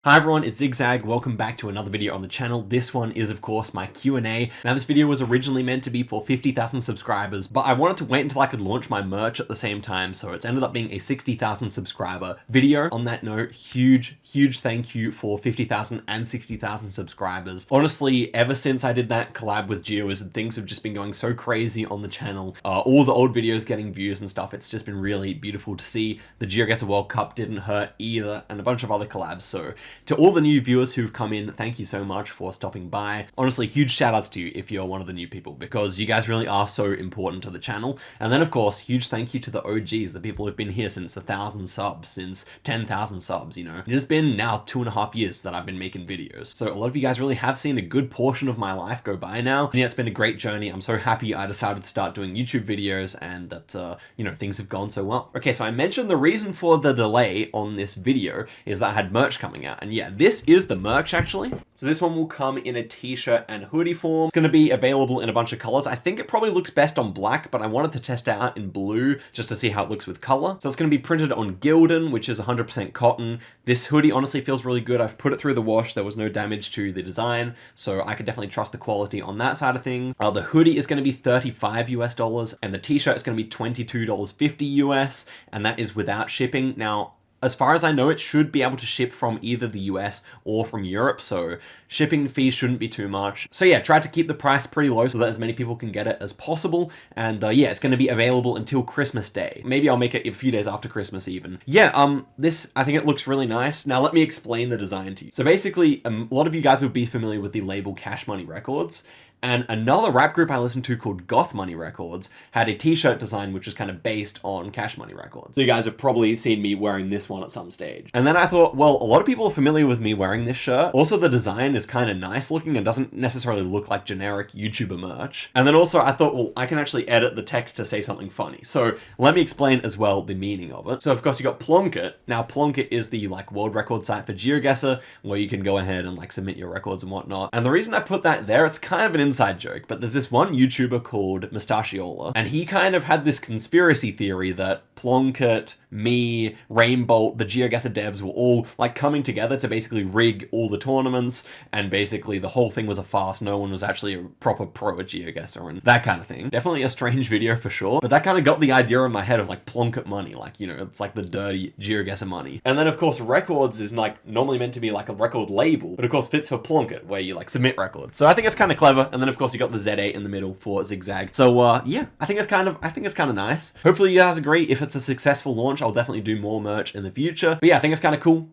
Hi everyone, it's Zigzag. Welcome back to another video on the channel. This one is of course my Q&A. Now this video was originally meant to be for 50,000 subscribers, but I wanted to wait until I could launch my merch at the same time, so it's ended up being a 60,000 subscriber video. On that note, huge thank you for 50,000 and 60,000 subscribers. Honestly, ever since I did that collab with Geoga, things have just been going so crazy on the channel. All the old videos getting views and stuff. It's just been really beautiful to see. The Geoga World Cup didn't hurt either, and a bunch of other collabs, so to all the new viewers who've come in, thank you so much for stopping by. Honestly, huge shout outs to you if you're one of the new people, because you guys really are so important to the channel. And then of course, huge thank you to the OGs, the people who've been here since 1,000 subs, since 10,000 subs, you know. It has been now 2.5 years that I've been making videos. So a lot of you guys really have seen a good portion of my life go by now. And yeah, it's been a great journey. I'm so happy I decided to start doing YouTube videos and that, you know, things have gone so well. Okay, so I mentioned the reason for the delay on this video is that I had merch coming out. And yeah, this is the merch actually. So this one will come in a t-shirt and hoodie form. It's going to be available in a bunch of colors. I think it probably looks best on black, but I wanted to test it out in blue just to see how it looks with color. So it's going to be printed on Gildan, which is 100% cotton. This hoodie honestly feels really good. I've put it through the wash. There was no damage to the design, so I could definitely trust the quality on that side of things. The hoodie is going to be $35 US, and the t-shirt is going to be $22.50 US, and that is without shipping. Now, as far as I know, it should be able to ship from either the US or from Europe, so shipping fees shouldn't be too much. So yeah, tried to keep the price pretty low so that as many people can get it as possible. And yeah, it's going to be available until Christmas Day. Maybe I'll make it a few days after Christmas even. Yeah, this, I think it looks really nice. Now let me explain the design to you. So basically, a lot of you guys would be familiar with the label Cash Money Records. And another rap group I listened to called Goth Money Records had a t-shirt design which was kind of based on Cash Money Records. So you guys have probably seen me wearing this one at some stage. And then I thought, well, a lot of people are familiar with me wearing this shirt. Also, the design is kind of nice looking and doesn't necessarily look like generic YouTuber merch. And then also I thought, well, I can actually edit the text to say something funny. So let me explain as well the meaning of it. So of course you got Plunkett. Now Plunkett is the like world record site for Geoga, where you can go ahead and like submit your records and whatnot. And the reason I put that there, it's kind of an inside joke, but there's this one YouTuber called Mustachiola, and he kind of had this conspiracy theory that Plunkett, me, Rainbow, the Geoga devs were all like coming together to basically rig all the tournaments, and basically the whole thing was a farce. No one was actually a proper pro at Geoga and that kind of thing. Definitely a strange video for sure, but that kind of got the idea in my head of like Plunkett money, like, you know, it's like the dirty Geoga money. And then of course records is like normally meant to be like a record label, but of course fits for Plunkett, where you like submit records. So I think it's kind of clever. And then of course you got the Z8 in the middle for Zigzag. So yeah, I think it's kind of nice. Hopefully you guys agree. If it's a successful launch, I'll definitely do more merch in the future. But yeah, I think it's kind of cool.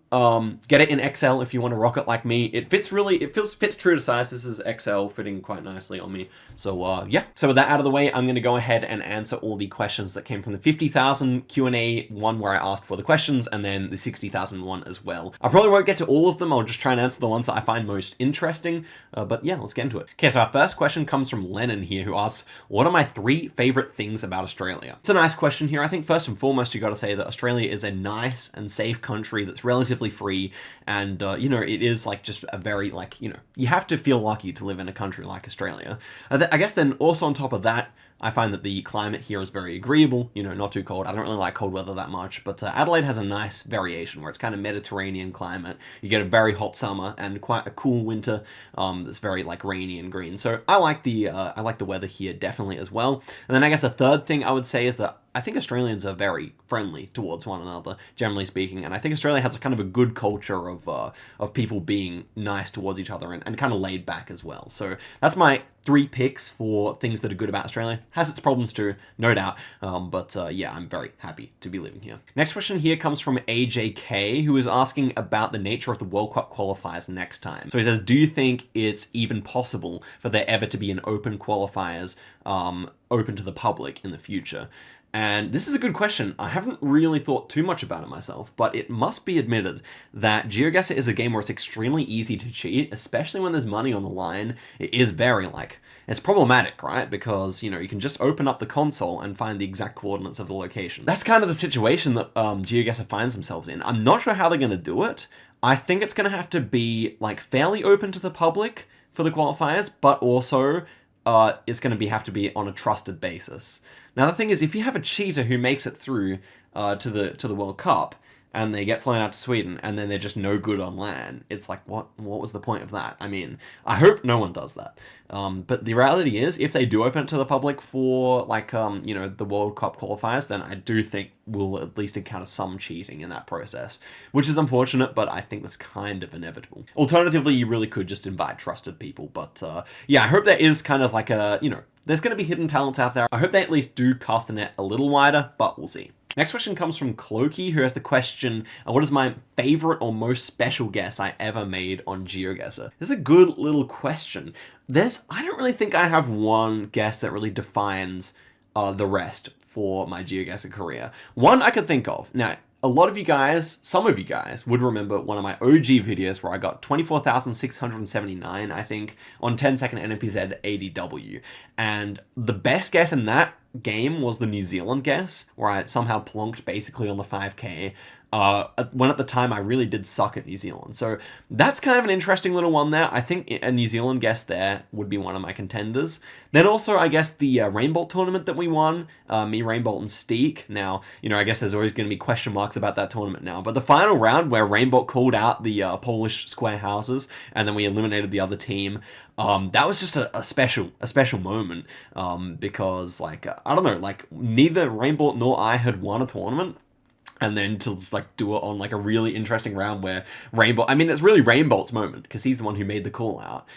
Get it in XL if you want to rock it like me. It fits true to size. This is XL, fitting quite nicely on me. So yeah. So with that out of the way, I'm going to go ahead and answer all the questions that came from the 50,000 Q&A one where I asked for the questions, and then the 60,000 one as well. I probably won't get to all of them. I'll just try and answer the ones that I find most interesting. But yeah, let's get into it. Okay, so our first question comes from Lennon here, who asks, what are my 3 favorite things about Australia? It's a nice question here. I think first and foremost, you got to say that Australia is a nice and safe country that's relatively free. And, you know, it is like just a very like, you know, you have to feel lucky to live in a country like Australia. I guess then also on top of that, I find that the climate here is very agreeable, you know, not too cold. I don't really like cold weather that much, but Adelaide has a nice variation where it's kind of Mediterranean climate. You get a very hot summer and quite a cool winter that's very like rainy and green. So I like the weather here definitely as well. And then I guess a third thing I would say is that I think Australians are very friendly towards one another, generally speaking, and I think Australia has a kind of a good culture of people being nice towards each other and kind of laid back as well. So that's my 3 picks for things that are good about Australia. Has its problems too, no doubt, but yeah, I'm very happy to be living here. Next question here comes from AJK, who is asking about the nature of the World Cup qualifiers next time. So he says, do you think it's even possible for there ever to be an open qualifiers open to the public in the future? And this is a good question. I haven't really thought too much about it myself, but it must be admitted that Geoga is a game where it's extremely easy to cheat, especially when there's money on the line. It is very, like, it's problematic, right? Because, you know, you can just open up the console and find the exact coordinates of the location. That's kind of the situation that Geoga finds themselves in. I'm not sure how they're going to do it. I think it's going to have to be, like, fairly open to the public for the qualifiers, but also it's going to have to be on a trusted basis. Now the thing is, if you have a cheater who makes it through to the World Cup, and they get flown out to Sweden, and then they're just no good on land. It's like, what was the point of that? I mean, I hope no one does that. But the reality is, if they do open it to the public for, like, you know, the World Cup qualifiers, then I do think we'll at least encounter some cheating in that process, which is unfortunate, but I think that's kind of inevitable. Alternatively, you really could just invite trusted people, but yeah, I hope there is kind of like a, you know, there's going to be hidden talents out there. I hope they at least do cast the net a little wider, but we'll see. Next question comes from Clokey, who has the question, what is my favorite or most special guess I ever made on GeoGuessr? This is a good little question. I don't really think I have one guess that really defines the rest for my GeoGuessr career. One I could think of. Now, a lot of you guys, some of you guys, would remember one of my OG videos where I got 24,679, I think, on 10-second NMPZ ADW. And the best guess in that game was the New Zealand guess, where I somehow plonked basically on the 5K, when at the time I really did suck at New Zealand. So that's kind of an interesting little one there. I think a New Zealand guess there would be one of my contenders. Then also, I guess, the Rainbolt tournament that we won, me, Rainbolt, and Steek. Now, you know, I guess there's always going to be question marks about that tournament now, but the final round where Rainbolt called out the Polish square houses, and then we eliminated the other team, that was just a special moment, because, like, I don't know, like, neither Rainbolt nor I had won a tournament. And then to, like, do it on, like, a really interesting round where Rainbolt... I mean, it's really Rainbolt's moment, because he's the one who made the call out.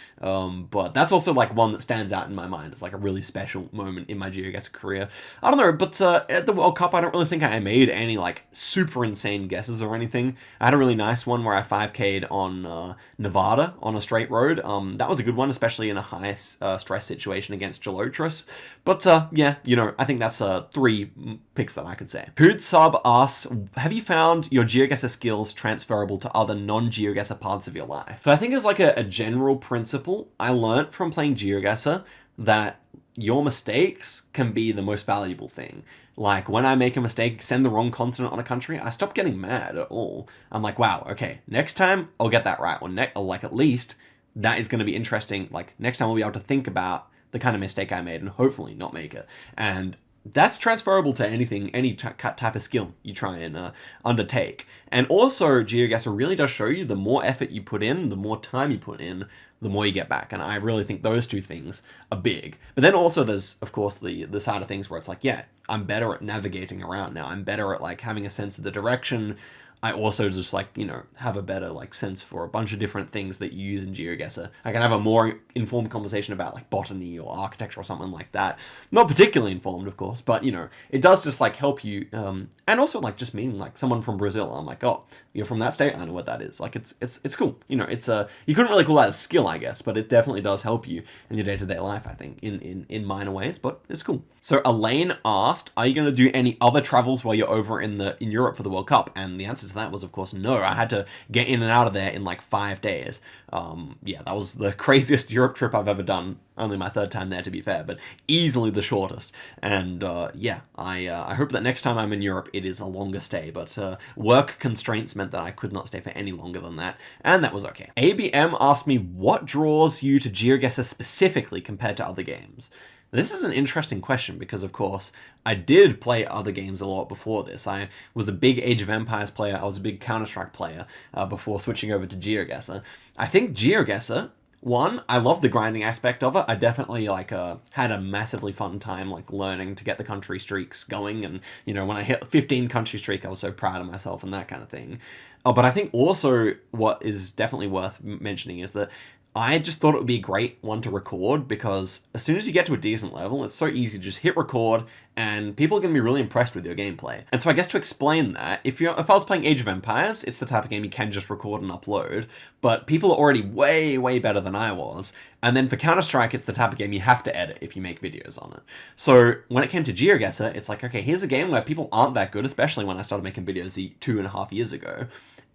But that's also, like, one that stands out in my mind. It's, like, a really special moment in my GeoGuessr career. I don't know, but at the World Cup, I don't really think I made any, like, super insane guesses or anything. I had a really nice one where I 5K'd on Nevada on a straight road. That was a good one, especially in a high stress situation against Gelotris. But, yeah, you know, I think that's 3 picks that I could say. Hood Sub asks, have you found your GeoGuessr skills transferable to other non-GeoGuessr parts of your life? So I think as like a general principle, I learned from playing GeoGuessr that your mistakes can be the most valuable thing. Like, when I make a mistake, send the wrong continent on a country, I stop getting mad at all. I'm like, wow, okay, next time I'll get that right. Or like, at least that is going to be interesting. Like, next time I'll be able to think about the kind of mistake I made and hopefully not make it. And that's transferable to anything, any type of skill you try and undertake. And also, GeoGuessr really does show you the more effort you put in, the more time you put in, the more you get back. And I really think those two things are big. But then also there's, of course, the side of things where it's like, yeah, I'm better at navigating around now. I'm better at, like, having a sense of the direction. I also just, like, you know, have a better, like, sense for a bunch of different things that you use in GeoGuessr. I can have a more informed conversation about, like, botany or architecture or something like that. Not particularly informed, of course, but, you know, it does just, like, help you. And also, like, just meeting, like, someone from Brazil. I'm like, oh, you're from that state? I know what that is. Like, it's cool. You know, it's you couldn't really call that a skill, I guess, but it definitely does help you in your day-to-day life, I think, in minor ways, but it's cool. So Elaine asked, are you going to do any other travels while you're over in Europe for the World Cup? And the answer to that was, of course, no. I had to get in and out of there in like 5 days. Yeah, that was the craziest Europe trip I've ever done. Only my 3rd time there, to be fair, but easily the shortest. And yeah, I hope that next time I'm in Europe, it is a longer stay, but work constraints meant that I could not stay for any longer than that, and that was okay. ABM asked me, what draws you to GeoGuessr specifically compared to other games? This is an interesting question because, of course, I did play other games a lot before this. I was a big Age of Empires player. I was a big Counter-Strike player before switching over to GeoGuessr. I think GeoGuessr, one, I love the grinding aspect of it. I definitely had a massively fun time learning to get the country streaks going, and you know, when I hit 15 country streak, I was so proud of myself and that kind of thing. But I think also what is definitely worth mentioning is that I just thought it would be a great one to record because as soon as you get to a decent level, it's so easy to just hit record and people are going to be really impressed with your gameplay. And so I guess to explain that, if I was playing Age of Empires, it's the type of game you can just record and upload, but people are already way, way better than I was. And then for Counter-Strike, it's the type of game you have to edit if you make videos on it. So when it came to GeoGuessr, it's like, okay, here's a game where people aren't that good, especially when I started making videos 2.5 years ago.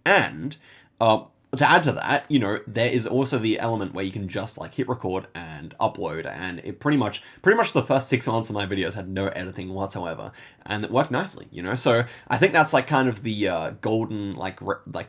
And to add to that, you know, there is also the element where you can just hit record and upload, and it pretty much the first 6 months of my videos had no editing whatsoever, and it worked nicely, you know. So I think that's kind of the golden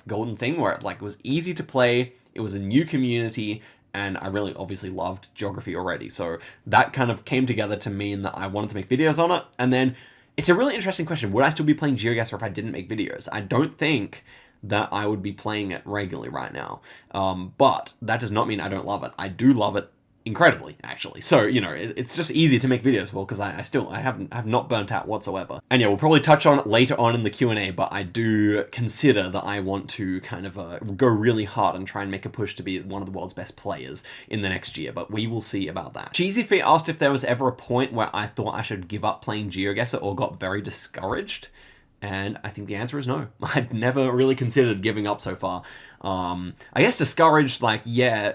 golden thing where it was easy to play, it was a new community, and I really obviously loved geography already. So that kind of came together to mean that I wanted to make videos on it, and then It's a really interesting question. Would I still be playing Geoguessr if I didn't make videos? I don't think that I would be playing it regularly right now. But that does not mean I don't love it. I do love it incredibly, actually. So, you know, it's just easy to make videos for, because I have not burnt out whatsoever. And yeah, we'll probably touch on it later on in the Q&A, but I do consider that I want to kind of go really hard and try and make a push to be one of the world's best players in the next year, but we will see about that. Cheesy Feet asked if there was ever a point where I thought I should give up playing Geoguessr or got very discouraged. And I think the answer is no. I'd never really considered giving up so far. I guess discouraged, like, yeah,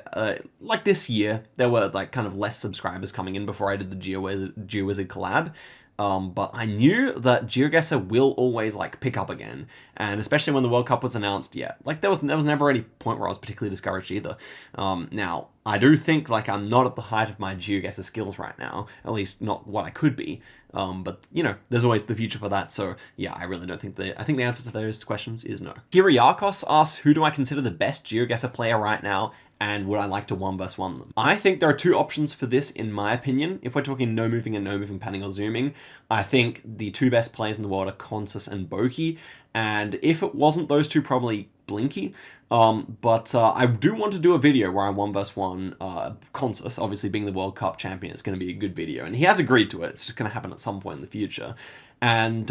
like this year, there were like kind of less subscribers coming in before I did the GeoWizard collab. But I knew that Geoguessr will always like pick up again, and especially when the World Cup was announced, yeah, like there was never any point where I was particularly discouraged either. Now I do think like I'm not at the height of my Geoguessr skills right now, at least not what I could be. But you know, there's always the future for that. So yeah, I really don't think I think the answer to those questions is no. Kyriakos asks, who do I consider the best Geoguessr player right now? And would I like to 1v1 them? I think there are two options for this, in my opinion. If we're talking no moving and no moving, panning or zooming, I think the two best players in the world are Consus and Boki. And if it wasn't those two, probably Blinky. But I do want to do a video where I 1v1 Consus, obviously being the World Cup champion. It's going to be a good video. And he has agreed to it. It's just going to happen at some point in the future. And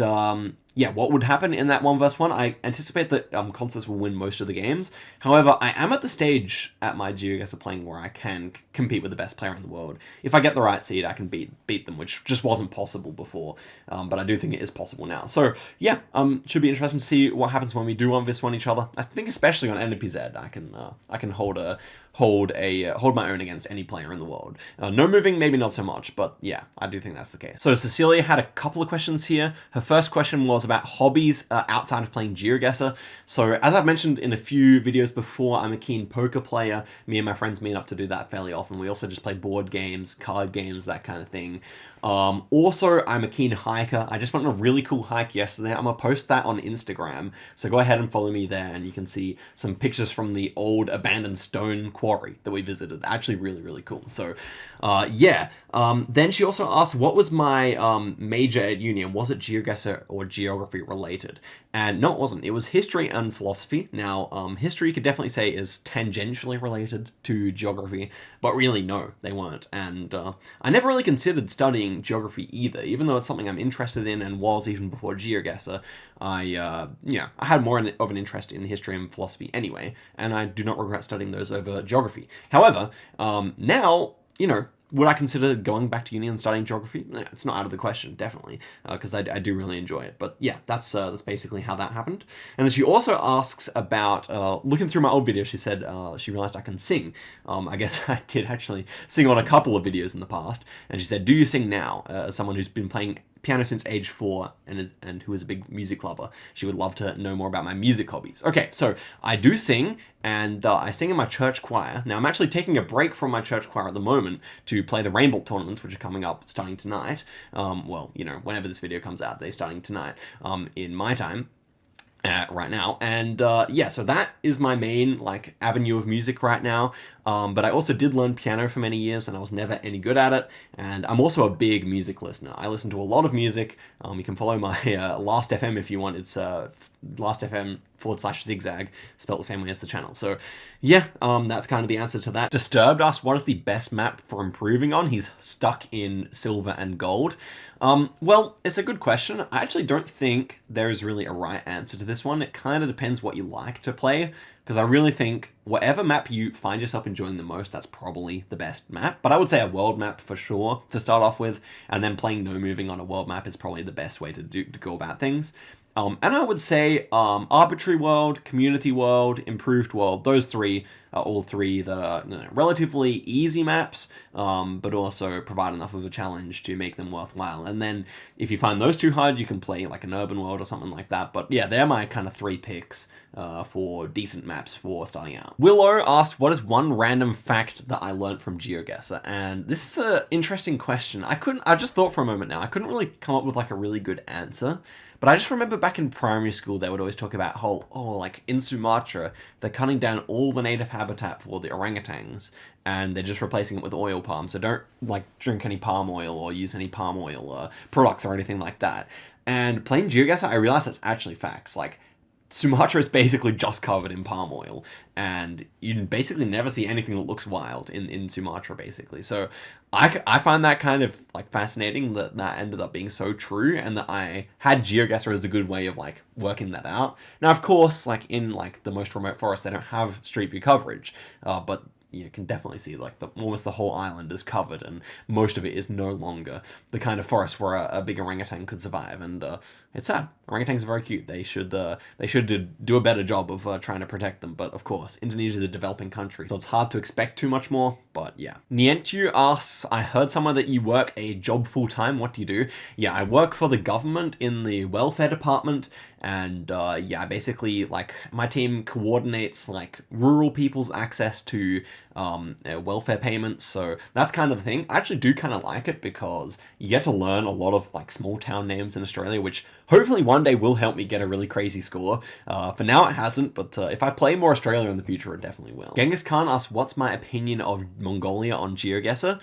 yeah, what would happen in that 1v1? I anticipate that Consus will win most of the games. However, I am at the stage at my Geoguessr playing where I can compete with the best player in the world. If I get the right seed, I can beat them, which just wasn't possible before. But I do think it is possible now. So yeah, should be interesting to see what happens when we do 1v1 each other. I think especially on NPZ, I can hold my own against any player in the world. No moving, maybe not so much, but yeah, I do think that's the case. So Cecilia had a couple of questions here. Her first question was about hobbies outside of playing Geoguessr. So as I've mentioned in a few videos before, I'm a keen poker player. Me and my friends meet up to do that fairly often. We also just play board games, card games, that kind of thing. Also, I'm a keen hiker. I just went on a really cool hike yesterday. I'm gonna post that on Instagram, so go ahead and follow me there, and you can see some pictures from the old abandoned stone quarry that we visited. Actually really, really cool. So yeah. Then she also asked, what was my major at uni, and was it Geoguessr or geography related? And no, it wasn't. It was history and philosophy. Now, history you could definitely say is tangentially related to geography, but really no, they weren't. And I never really considered studying geography either, even though it's something I'm interested in and was even before Geoguessr. I had more of an interest in history and philosophy anyway, and I do not regret studying those over geography. However, now, you know, would I consider going back to uni and studying geography? It's not out of the question, definitely, because I do really enjoy it. But yeah, that's basically how that happened. And then she also asks about, looking through my old video, she said she realized I can sing. I guess I did actually sing on a couple of videos in the past. And she said, do you sing now? As someone who's been playing piano since age 4 and who is a big music lover, she would love to know more about my music hobbies. Okay, so I do sing, and I sing in my church choir. Now I'm actually taking a break from my church choir at the moment to play the Rainbow tournaments, which are coming up starting tonight. Well, you know, whenever this video comes out, they're starting tonight in my time. Right now, and yeah, so that is my main like avenue of music right now. But I also did learn piano for many years, and I was never any good at it. And I'm also a big music listener. I listen to a lot of music. You can follow my Last FM if you want. It's lastfm/zigzag, spelled the same way as the channel. So yeah, that's kind of the answer to that. Disturbed asked, what is the best map for improving on? He's stuck in silver and gold. Well, it's a good question. I actually don't think there's really a right answer to this one. It kind of depends what you like to play, because I really think whatever map you find yourself enjoying the most, that's probably the best map. But I would say a world map for sure to start off with, and then playing no moving on a world map is probably the best way to go about things. And I would say arbitrary world, community world, improved world, those three are all three that are relatively easy maps, but also provide enough of a challenge to make them worthwhile. And then if you find those too hard, you can play like an urban world or something like that. But yeah, they're my kind of 3 picks for decent maps for starting out. Willow asked, what is one random fact that I learned from Geoguessr? And this is an interesting question. I just thought for a moment now, I couldn't really come up with like a really good answer. But I just remember back in primary school, they would always talk about like in Sumatra, they're cutting down all the native habitat for the orangutans, and they're just replacing it with oil palm. So don't like drink any palm oil or use any palm oil products or anything like that. And playing Geoguessr, I realized that's actually facts. Like, Sumatra is basically just covered in palm oil, and you basically never see anything that looks wild in Sumatra, basically. So I find that kind of like fascinating that that ended up being so true, and that I had Geoguessr as a good way of like working that out. Now, of course, like in like the most remote forests, they don't have street view coverage, but you can definitely see like almost the whole island is covered, and most of it is no longer the kind of forest where a big orangutan could survive. And it's sad. Orangutans are very cute. They should do a better job of trying to protect them. But of course, Indonesia is a developing country, so it's hard to expect too much more. But yeah. Nientu asks, I heard somewhere that you work a job full time. What do you do? Yeah, I work for the government in the welfare department. And yeah, basically, like, my team coordinates like rural people's access to welfare payments. So that's kind of the thing. I actually do kind of like it because you get to learn a lot of like small town names in Australia, which hopefully one day will help me get a really crazy score. For now it hasn't, but if I play more Australia in the future, it definitely will. Genghis Khan asks, what's my opinion of Mongolia on GeoGuessr?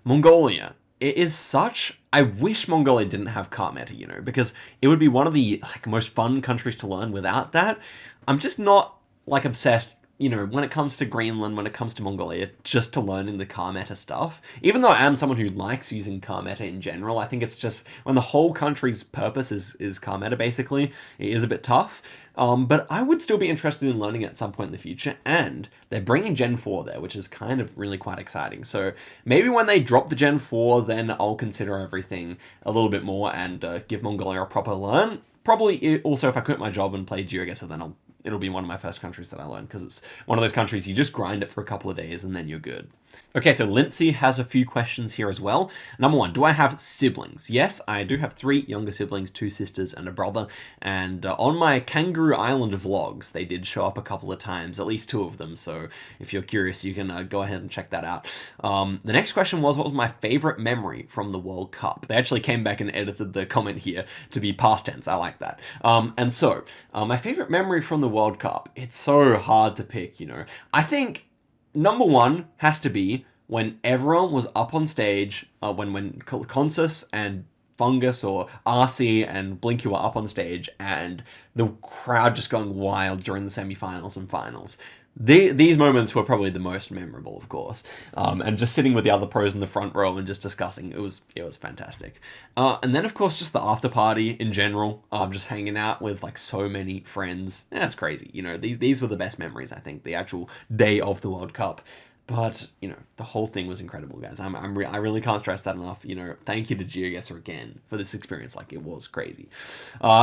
Mongolia. It is such... I wish Mongolia didn't have cart meta, you know, because it would be one of the like most fun countries to learn without that. I'm just not like obsessed, you know, when it comes to Greenland, when it comes to Mongolia, just to learning the car meta stuff. Even though I am someone who likes using car meta in general, I think it's just when the whole country's purpose is car meta, basically, it is a bit tough. But I would still be interested in learning it at some point in the future, and they're bringing Gen 4 there, which is kind of really quite exciting. So maybe when they drop the Gen 4, then I'll consider everything a little bit more and give Mongolia a proper learn. Probably also if I quit my job and play GeoGuessr, then it'll be one of my first countries that I learn, because it's one of those countries you just grind it for a couple of days and then you're good. Okay, so Lindsay has a few questions here as well. Number one, do I have siblings? Yes, I do have 3 younger siblings, 2 sisters and a brother. And on my Kangaroo Island vlogs, they did show up a couple of times, at least 2 of them. So if you're curious, you can go ahead and check that out. The next question was, what was my favorite memory from the World Cup? They actually came back and edited the comment here to be past tense. I like that. And so, my favorite memory from the World Cup, it's so hard to pick, you know. I think number 1 has to be when everyone was up on stage, when Consus and Fungus or RC and Blinky were up on stage, and the crowd just going wild during the semi-finals and finals. These moments were probably the most memorable, of course, and just sitting with the other pros in the front row and just discussing, it was fantastic. And then, of course, just the after party in general, just hanging out with like so many friends. That's crazy, you know. These were the best memories, I think, the actual day of the World Cup. But, you know, the whole thing was incredible, guys. I really can't stress that enough. You know, thank you to GeoGuessr again for this experience. Like, it was crazy.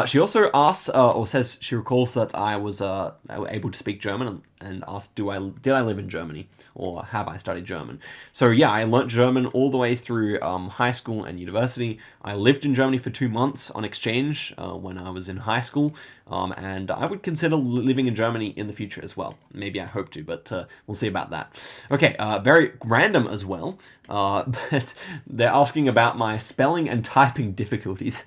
She also asks, or says she recalls that I was able to speak German, and asked, did I live in Germany, or have I studied German? So yeah, I learnt German all the way through high school and university. I lived in Germany for 2 months on exchange when I was in high school, and I would consider living in Germany in the future as well. Maybe I hope to, but we'll see about that. Okay, very random as well, but they're asking about my spelling and typing difficulties.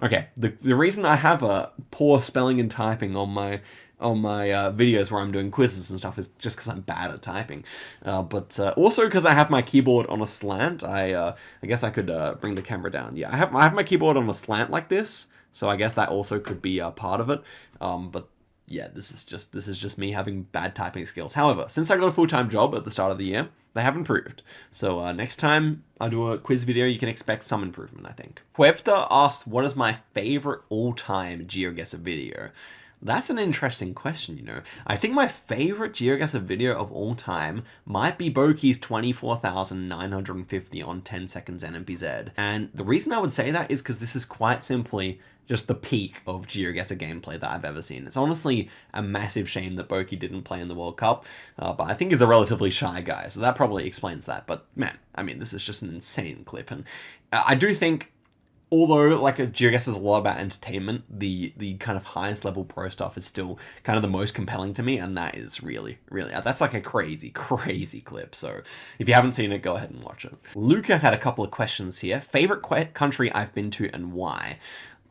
Okay, the reason I have a poor spelling and typing on my videos where I'm doing quizzes and stuff is just because I'm bad at typing, but also because I have my keyboard on a slant. I guess I could bring the camera down. Yeah, I have my keyboard on a slant like this, so I guess that also could be a part of it. But yeah, this is just me having bad typing skills. However, since I got a full-time job at the start of the year, they have improved. So next time I do a quiz video, you can expect some improvement, I think. Huefta asked, what is my favorite all-time GeoGuessr video? That's an interesting question, you know. I think my favorite GeoGuessr video of all time might be Boki's 24,950 on 10 seconds NMPZ. And the reason I would say that is because this is quite simply just the peak of GeoGuessr gameplay that I've ever seen. It's honestly a massive shame that Boki didn't play in the World Cup, but I think he's a relatively shy guy, so that probably explains that. But man, I mean, this is just an insane clip, and I do think, although like a GeoGuessr is a lot about entertainment, the kind of highest level pro stuff is still kind of the most compelling to me, and that is really, that's like a crazy clip. So if you haven't seen it, go ahead and watch it. Luca had a couple of questions here. Favorite country I've been to and why?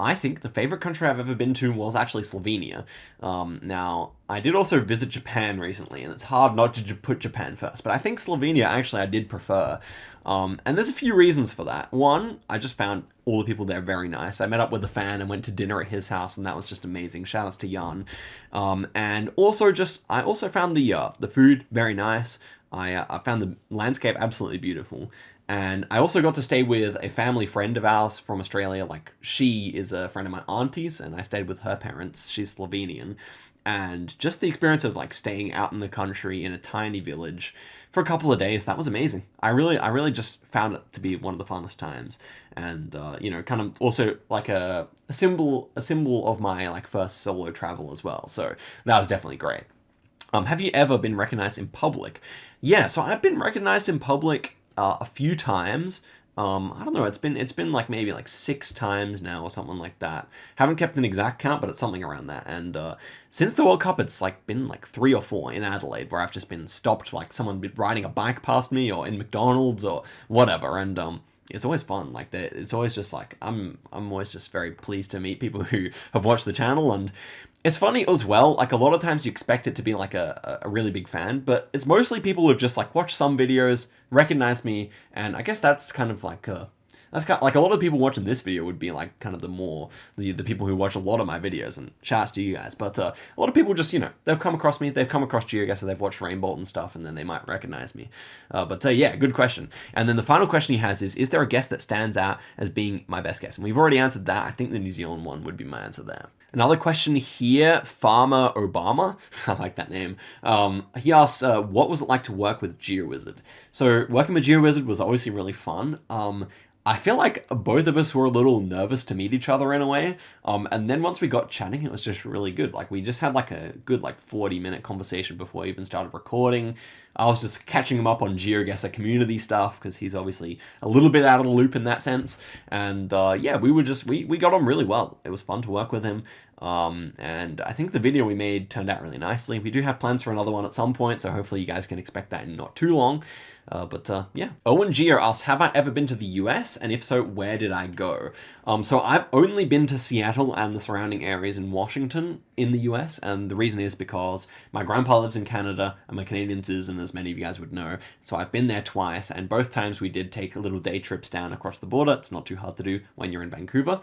I think the favorite country I've ever been to was actually Slovenia. Now, I did also visit Japan recently, and it's hard not to put Japan first, but I think Slovenia actually I did prefer. And there's a few reasons for that. One, I just found all the people there very nice. I met up with a fan and went to dinner at his house, and that was just amazing. Shout outs to Jan. And also I also found the food very nice. I found the landscape absolutely beautiful. And I also got to stay with a family friend of ours from Australia. Like, she is a friend of my auntie's, and I stayed with her parents. She's Slovenian. And just the experience of like staying out in the country in a tiny village for a couple of days, that was amazing. I really just found it to be one of the funnest times. And, you know, kind of also like a symbol of my like first solo travel as well. So that was definitely great. Have you ever been recognized in public? Yeah, so I've been recognized in public a few times. I don't know, it's been like maybe like 6 times now or something like that. Haven't kept an exact count, but it's something around that. And since the World Cup, it's like been like 3 or 4 in Adelaide where I've just been stopped, like someone riding a bike past me or in McDonald's or whatever. And it's always fun. Like, it's always just like, I'm always just very pleased to meet people who have watched the channel. And it's funny as well, like a lot of times you expect it to be like a really big fan, but it's mostly people who've just like watched some videos, recognized me, and I guess that's kind of like that's kind of, like a lot of people watching this video would be like kind of the people who watch a lot of my videos, and shouts to you guys. But a lot of people just, you know, they've come across me, they've come across Geoga, so they've watched Rainbolt and stuff, and then they might recognize me. But yeah, good question. And then the final question he has is there a guest that stands out as being my best guest? And we've already answered that. I think the New Zealand one would be my answer there. Another question here, Farmer Obama, I like that name. He asks, what was it like to work with GeoWizard? So working with GeoWizard was obviously really fun. I feel like both of us were a little nervous to meet each other in a way. And then once we got chatting, it was just really good. Like, we just had like a good 40-minute conversation before we even started recording. I was just catching him up on GeoGuessr community stuff because he's obviously a little bit out of the loop in that sense. And yeah, we got on really well. It was fun to work with him. And I think the video we made turned out really nicely. We do have plans for another one at some point, so hopefully you guys can expect that in not too long. But yeah. Owen Geo asks, have I ever been to the US? And if so, where did I go? So I've only been to Seattle and the surrounding areas in Washington in the US. And the reason is because my grandpa lives in Canada. I'm a Canadian citizen, as many of you guys would know. So I've been there twice. And both times we did take little day trips down across the border. It's not too hard to do when you're in Vancouver.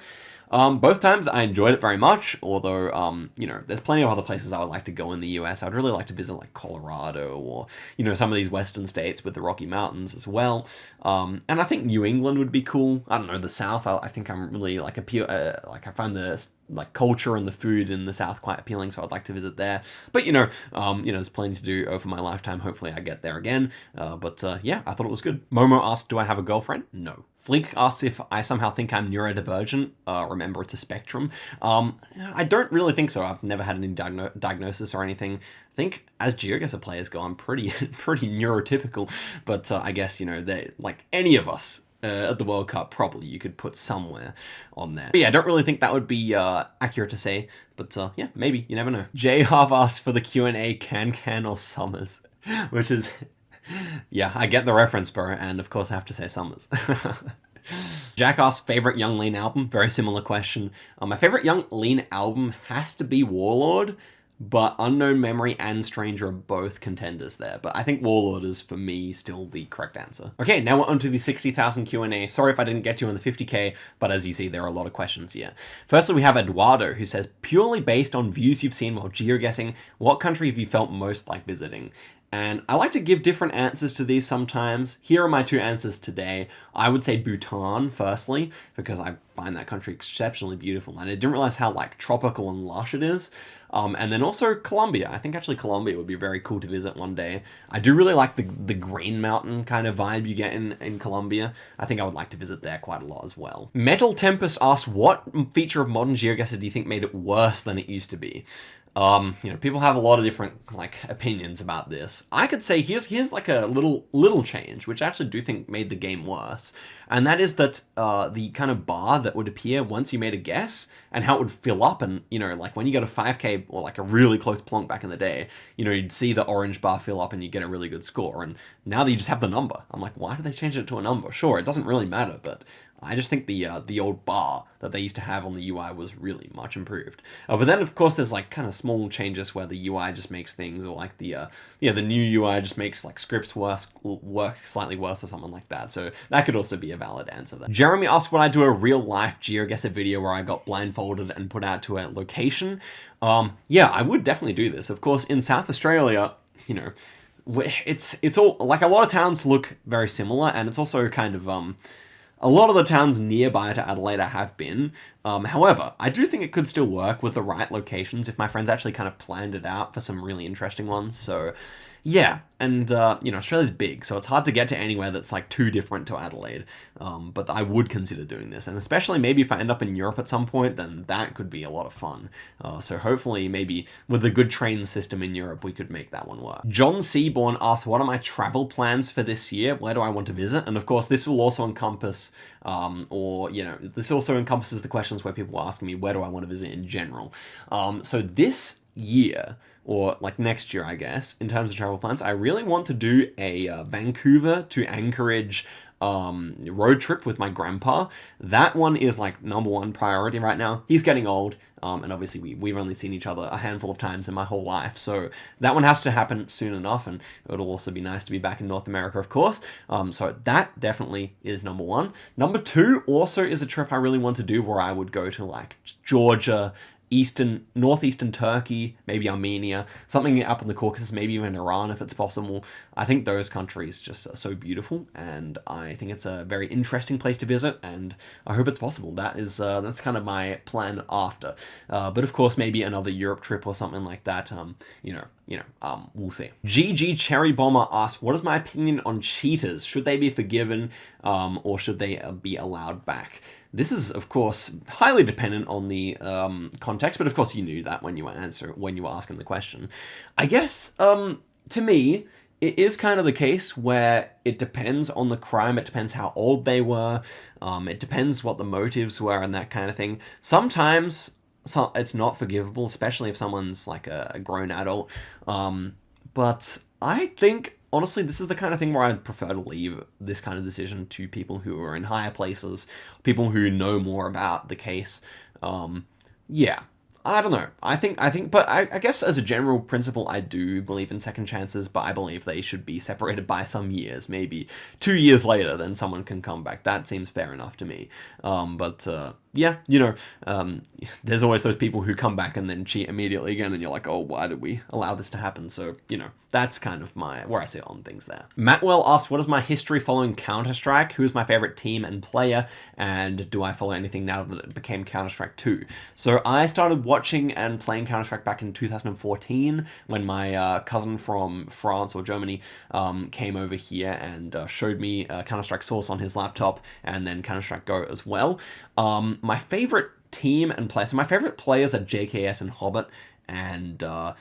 Both times I enjoyed it very much, although, you know, there's plenty of other places I would like to go in the US. I'd really like to visit like Colorado or, you know, some of these western states with the Rocky Mountains as well. And I think New England would be cool. I don't know, the South, I think I'm really like I find the like culture and the food in the South quite appealing, so I'd like to visit there. But you know, there's plenty to do over my lifetime. Hopefully I get there again. But yeah, I thought it was good. Momo asked, do I have a girlfriend? No. Fleek asks if I somehow think I'm neurodivergent. Remember, it's a spectrum. I don't really think so. I've never had any diagnosis or anything. I think as GeoGuessr players go, I'm pretty neurotypical. But I guess, you know, they like any of us at the World Cup, probably you could put somewhere on there. But yeah, I don't really think that would be accurate to say. But yeah, maybe. You never know. Jay Harv asks for the QnA Can or Summers, which is... yeah, I get the reference, bro, and of course I have to say Summers. Jack asks, favorite Young Lean album? Very similar question. My favorite Young Lean album has to be Warlord, but Unknown Memory and Stranger are both contenders there. But I think Warlord is, for me, still the correct answer. Okay, now we're on to the 60,000 Q&A. Sorry if I didn't get to you on the 50K, but as you see, there are a lot of questions here. Firstly, we have Eduardo, who says, purely based on views you've seen while geoguessing, what country have you felt most like visiting? And I like to give different answers to these sometimes. Here are my 2 answers today. I would say Bhutan, firstly, because I find that country exceptionally beautiful. And I didn't realize how like tropical and lush it is. And then also Colombia. I think actually Colombia would be very cool to visit one day. I do really like the Green Mountain kind of vibe you get in Colombia. I think I would like to visit there quite a lot as well. Metal Tempest asks, what feature of modern GeoGuessr do you think made it worse than it used to be? You know, people have a lot of different like opinions about this. I could say here's like a little change, which I actually do think made the game worse. And that is that the kind of bar that would appear once you made a guess and how it would fill up. And, you know, like when you got a 5K or like a really close plonk back in the day, you know, you'd see the orange bar fill up and you get a really good score. And now that you just have the number, I'm like, why did they change it to a number? Sure, it doesn't really matter, but I just think the old bar that they used to have on the UI was really much improved. But then of course there's like kind of small changes where the UI just makes things, or like the new UI just makes like scripts work slightly worse or something like that. So that could also be a valid answer there. Jeremy asked, would I do a real life GeoGuessr video where I got blindfolded and put out to a location? Yeah, I would definitely do this. Of course, in South Australia, you know, it's all like a lot of towns look very similar, and it's also kind of a lot of the towns nearby to Adelaide I have been. However, I do think it could still work with the right locations if my friends actually kind of planned it out for some really interesting ones. So yeah, and you know, Australia's big, so it's hard to get to anywhere that's like too different to Adelaide. But I would consider doing this, and especially maybe if I end up in Europe at some point, then that could be a lot of fun. So hopefully, maybe with a good train system in Europe, we could make that one work. John Seaborn asked, what are my travel plans for this year? Where do I want to visit? And of course, this will also encompass, or you know, this also encompasses the questions where people are asking me, where do I want to visit in general? So this year, or like next year, I guess, in terms of travel plans, I really want to do a Vancouver to Anchorage road trip with my grandpa. That one is like #1 priority right now. He's getting old, and obviously we've only seen each other a handful of times in my whole life, so that one has to happen soon enough, and it'll also be nice to be back in North America, of course. So that definitely is #1. #2 also is a trip I really want to do, where I would go to like Georgia, northeastern Turkey, maybe Armenia, something up in the Caucasus, maybe even Iran if it's possible. I think those countries just are so beautiful, and I think it's a very interesting place to visit, and I hope it's possible. That's kind of my plan after. But of course, maybe another Europe trip or something like that. We'll see. GG Cherry Bomber asks, what is my opinion on cheaters? Should they be forgiven, or should they be allowed back? This is, of course, highly dependent on the context, but of course you knew that when you were asking the question. I guess, to me, it is kind of the case where it depends on the crime, it depends how old they were, it depends what the motives were and that kind of thing. Sometimes it's not forgivable, especially if someone's like a grown adult. But I think, honestly, this is the kind of thing where I'd prefer to leave this kind of decision to people who are in higher places, people who know more about the case. Yeah, I don't know. I think, but I guess as a general principle, I do believe in second chances, but I believe they should be separated by some years. Maybe 2 years later, then someone can come back. That seems fair enough to me. Yeah, you know, there's always those people who come back and then cheat immediately again, and you're like, oh, why did we allow this to happen? So, you know, that's kind of where I sit on things there. Mattwell asks, what is my history following Counter-Strike? Who is my favorite team and player? And do I follow anything now that it became Counter-Strike 2? So I started watching and playing Counter-Strike back in 2014 when my cousin from France or Germany came over here and showed me Counter-Strike Source on his laptop, and then Counter-Strike Go as well. My favorite team and player, so my favorite players are JKS and Hobbit, and I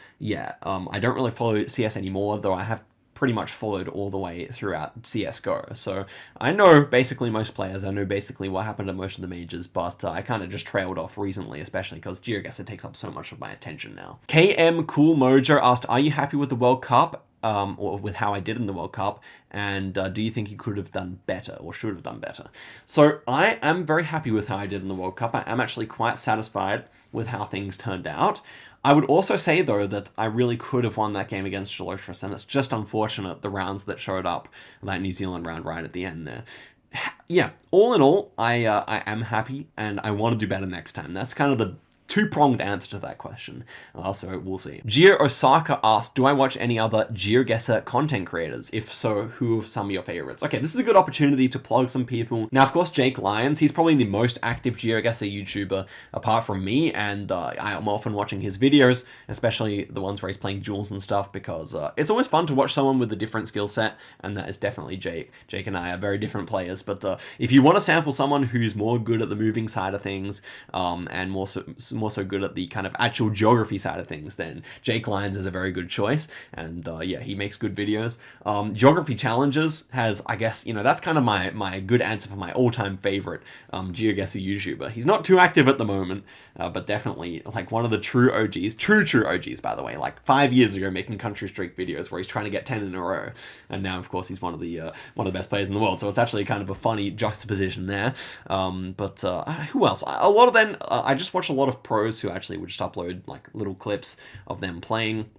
don't really follow CS anymore, though I have pretty much followed all the way throughout CSGO. So I know basically most players, I know basically what happened at most of the majors, but I kind of just trailed off recently, especially because GeoGuessr takes up so much of my attention now. KM Cool Mojo asked, are you happy with the World Cup? Or with how I did in the World Cup, and do you think you could have done better or should have done better? So I am very happy with how I did in the World Cup. I am actually quite satisfied with how things turned out. I would also say, though, that I really could have won that game against Gelotris, and it's just unfortunate the rounds that showed up, that New Zealand round right at the end there. Yeah, all in all, I am happy, and I want to do better next time. That's kind of the two-pronged answer to that question. So we'll see. Gio Osaka asked, do I watch any other GeoGuessr content creators? If so, who are some of your favorites? Okay, this is a good opportunity to plug some people. Now, of course, Jake Lyons, he's probably the most active GeoGuessr YouTuber apart from me, and I am often watching his videos, especially the ones where he's playing duels and stuff, because it's always fun to watch someone with a different skill set, and that is definitely Jake. Jake and I are very different players, but if you want to sample someone who's more good at the moving side of things, and more more so good at the kind of actual geography side of things, then Jake Lyons is a very good choice. And yeah, he makes good videos. Geography Challenges has, I guess, that's kind of my good answer for my all-time favorite geoguessr YouTuber. He's not too active at the moment, but definitely like one of the true OGs, true OGs, by the way, like 5 years ago making country streak videos where he's trying to get 10 in a row. And now, of course, he's one of the best players in the world. So it's actually kind of a funny juxtaposition there. But who else? A lot of them, I just watch a lot of pros who actually would just upload like little clips of them playing.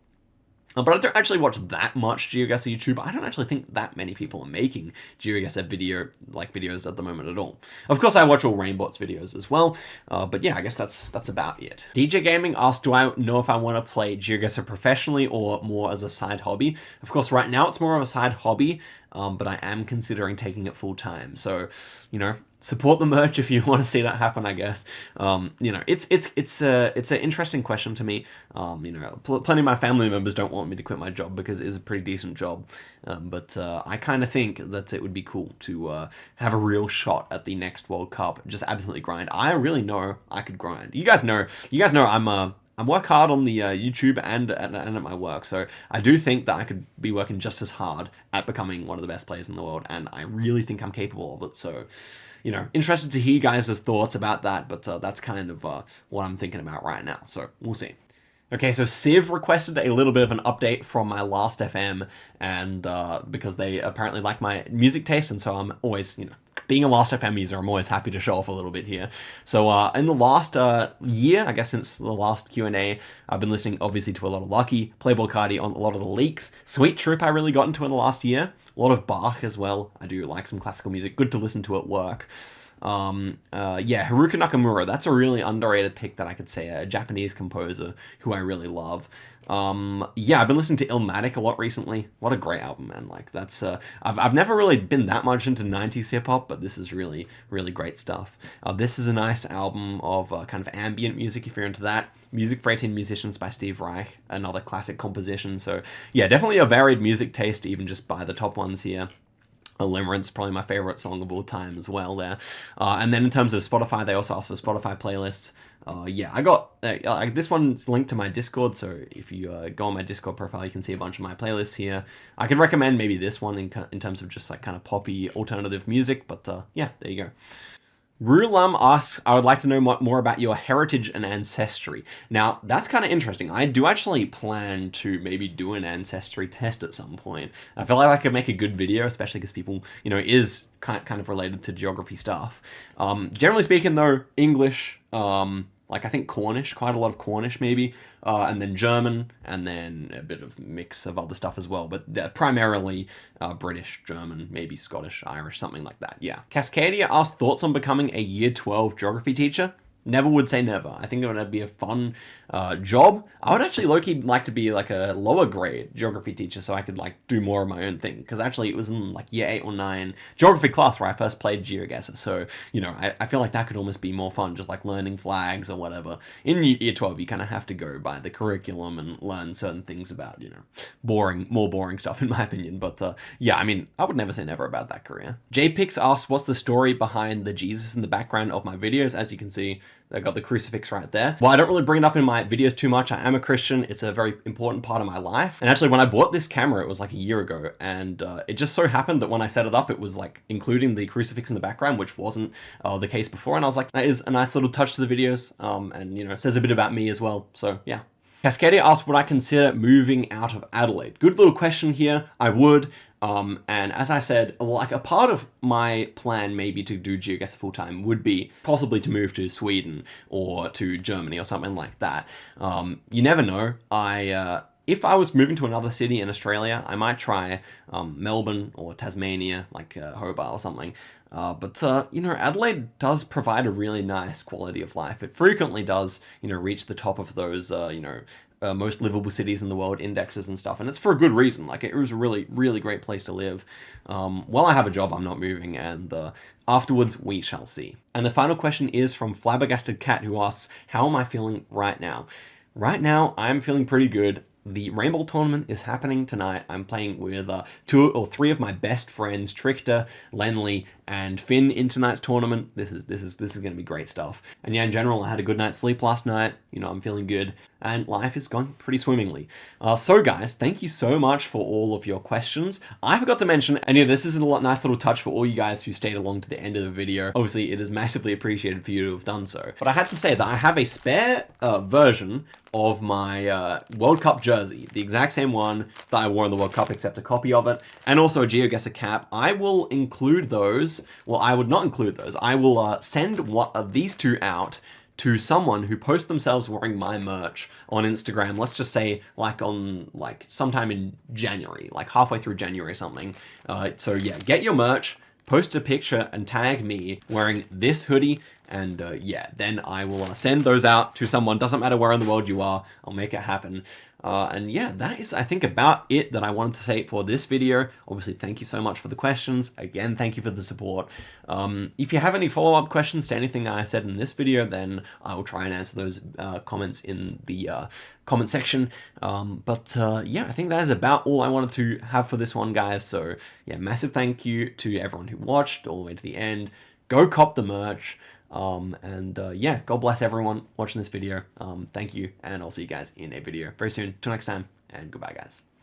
But I don't actually watch that much GeoGuessr YouTube. I don't actually think that many people are making GeoGuessr videos at the moment at all. Of course, I watch all Rainbot's videos as well. But yeah, I guess that's about it. DJ Gaming asked, do I know if I want to play GeoGuessr professionally or more as a side hobby? Of course, right now it's more of a side hobby, but I am considering taking it full time. So, support the merch if you want to see that happen, I guess. It's an interesting question to me. Plenty of my family members don't want me to quit my job because it is a pretty decent job. But I kind of think that it would be cool to have a real shot at the next World Cup. Just absolutely grind. I really know I could grind. You guys know I work hard on the YouTube and at my work, so I do think that I could be working just as hard at becoming one of the best players in the world, and I really think I'm capable of it. So, interested to hear you guys' thoughts about that, but that's kind of what I'm thinking about right now, so we'll see. Okay, so Civ requested a little bit of an update from my last FM, and because they apparently like my music taste, and so I'm always, being a last FM user, I'm always happy to show off a little bit here. So in the last year, I guess since the last Q&A, I've been listening obviously to a lot of Lucky, Playboy Cardi on a lot of the leaks. Sweet Troop I really got into in the last year. A lot of Bach as well. I do like some classical music. Good to listen to at work. Yeah, Haruka Nakamura, that's a really underrated pick that I could say, a Japanese composer who I really love. Yeah, I've been listening to Illmatic a lot recently. What a great album, man. Like, that's, I've never really been that much into 90s hip-hop, but this is really, really great stuff. This is a nice album of kind of ambient music, if you're into that. Music for 18 Musicians by Steve Reich, another classic composition. So, yeah, definitely a varied music taste, even just by the top ones here. Limerence, probably my favorite song of all time as well there. And then in terms of Spotify, they also asked for Spotify playlists. Yeah, I got, this one's linked to my Discord, so if you go on my Discord profile, you can see a bunch of my playlists here. I could recommend maybe this one in terms of just like kind of poppy alternative music, but yeah, there you go. Rulam asks, I would like to know more about your heritage and ancestry. Now, that's kind of interesting. I do actually plan to maybe do an ancestry test at some point. I feel like I could make a good video, especially because people, is kind of related to geography stuff. Generally speaking, though, English, like I think Cornish, quite a lot of Cornish maybe, and then German, and then a bit of mix of other stuff as well, but primarily British, German, maybe Scottish, Irish, something like that, yeah. Cascadia asked thoughts on becoming a year 12 geography teacher. Never would say never. I think it would be a fun job. I would actually low-key like to be like a lower grade geography teacher so I could like do more of my own thing. Because actually it was in like year 8 or 9 geography class where I first played GeoGuessr. So, I feel like that could almost be more fun, just like learning flags or whatever. In year 12, you kind of have to go by the curriculum and learn certain things about, more boring stuff in my opinion. But yeah, I mean, I would never say never about that career. JPix asks, what's the story behind the Jesus in the background of my videos? As you can see, I got the crucifix right there. Well, I don't really bring it up in my videos too much. I am a Christian. It's a very important part of my life. And actually, when I bought this camera, it was like a year ago. And it just so happened that when I set it up, it was like including the crucifix in the background, which wasn't the case before. And I was like, that is a nice little touch to the videos. And, says a bit about me as well. So, yeah. Cascadia asked, would I consider moving out of Adelaide? Good little question here. I would. And as I said, like a part of my plan maybe to do GeoGuessr full time would be possibly to move to Sweden or to Germany or something like that. You never know. If I was moving to another city in Australia, I might try Melbourne or Tasmania, like Hobart or something. But Adelaide does provide a really nice quality of life. It frequently does, reach the top of those, most livable cities in the world indexes and stuff. And it's for a good reason. Like, it was a really, really great place to live. While I have a job, I'm not moving. And afterwards, we shall see. And the final question is from flabbergastedcat, who asks, how am I feeling right now? Right now, I'm feeling pretty good. the Rainbow tournament is happening tonight. I'm playing with 2 or 3 of my best friends, Trichter, Lenley, and Finn in tonight's tournament. This is going to be great stuff. And yeah, in general, I had a good night's sleep last night. You know, I'm feeling good, and life is going pretty swimmingly. So guys, thank you so much for all of your questions. I forgot to mention, and yeah, this is a nice little touch for all you guys who stayed along to the end of the video. Obviously, it is massively appreciated for you to have done so. But I had to say that I have a spare version of my World Cup jersey, the exact same one that I wore in the World Cup, except a copy of it, and also a Geoga cap. I will include those. Well, I would not include those. I will send one of these 2 out to someone who posts themselves wearing my merch on Instagram. Let's just say like sometime in January, like halfway through January or something. So yeah, get your merch, post a picture and tag me wearing this hoodie, and yeah, then I will send those out to someone. Doesn't matter where in the world you are, I'll make it happen. And yeah, that is, I think, about it that I wanted to say for this video. Obviously, thank you so much for the questions. Again, thank you for the support. If you have any follow-up questions to anything I said in this video, then I will try and answer those comments in the comment section. Yeah, I think that is about all I wanted to have for this one, guys. So yeah, massive thank you to everyone who watched all the way to the end. Go cop the merch. Yeah, God bless everyone watching this video. Thank you, and I'll see you guys in a video very soon. Till next time, and goodbye, guys.